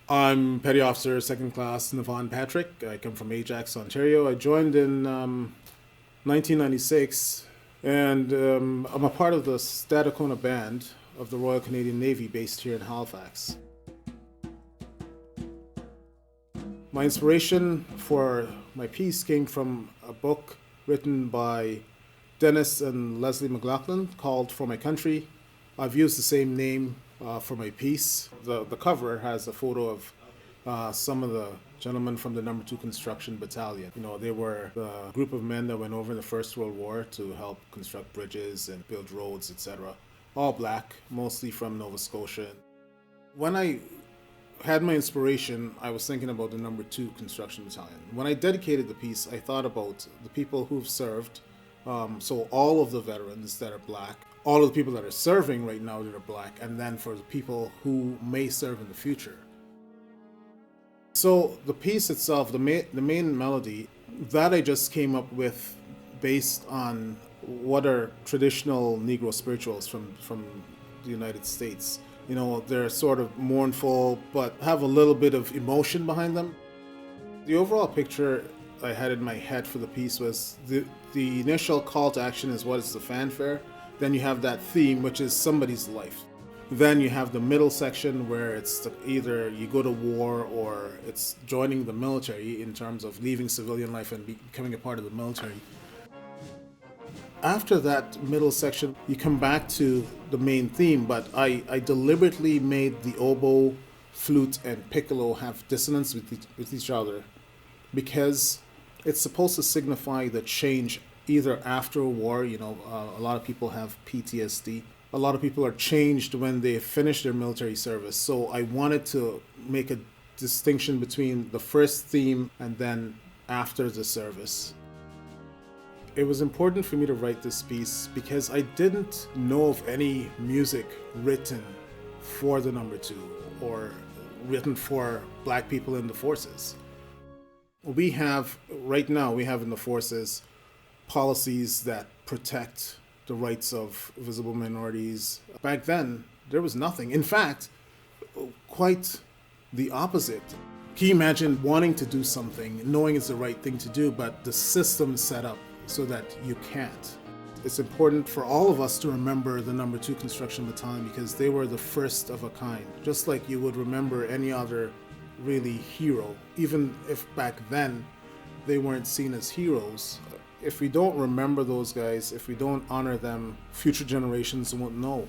I'm Petty Officer Second Class Nevawn Patrick. I come from Ajax, Ontario. I joined in 1996, and I'm a part of the Stadacona Band of the Royal Canadian Navy based here in Halifax. My inspiration for my piece came from a book written by Dennis and Leslie McLaughlin called For My Country. I've used the same name for my piece. The cover has a photo of some of the gentlemen from the number 2 Construction Battalion. You know, they were the group of men that went over in the First World War to help construct bridges and build roads, etc. All black, mostly from Nova Scotia. When I had my inspiration, I was thinking about the number 2 Construction Battalion. When I dedicated the piece, I thought about the people who've served, so all of the veterans that are black, all of the people that are serving right now that are black, and then for the people who may serve in the future. So the piece itself, the main melody, that I just came up with based on what are traditional Negro spirituals from the United States. You know, they're sort of mournful, but have a little bit of emotion behind them. The overall picture I had in my head for the piece was the initial call to action is what is the fanfare. Then you have that theme, which is somebody's life. Then you have the middle section where it's either you go to war or it's joining the military in terms of leaving civilian life and becoming a part of the military. After that middle section, you come back to the main theme, but I deliberately made the oboe, flute, and piccolo have dissonance with each other because it's supposed to signify the change either after a war. You know, a lot of people have PTSD. A lot of people are changed when they finish their military service. So I wanted to make a distinction between the first theme and then after the service. It was important for me to write this piece because I didn't know of any music written for the number 2 or written for black people in the forces. Right now we have in the forces policies that protect the rights of visible minorities. Back then, there was nothing. In fact, quite the opposite. Can you imagine wanting to do something, knowing it's the right thing to do, but the system is set up so that you can't? It's important for all of us to remember the number 2 Construction Battalion because they were the first of a kind, just like you would remember any other really hero, even if back then they weren't seen as heroes. If we don't remember those guys, if we don't honor them, future generations won't know.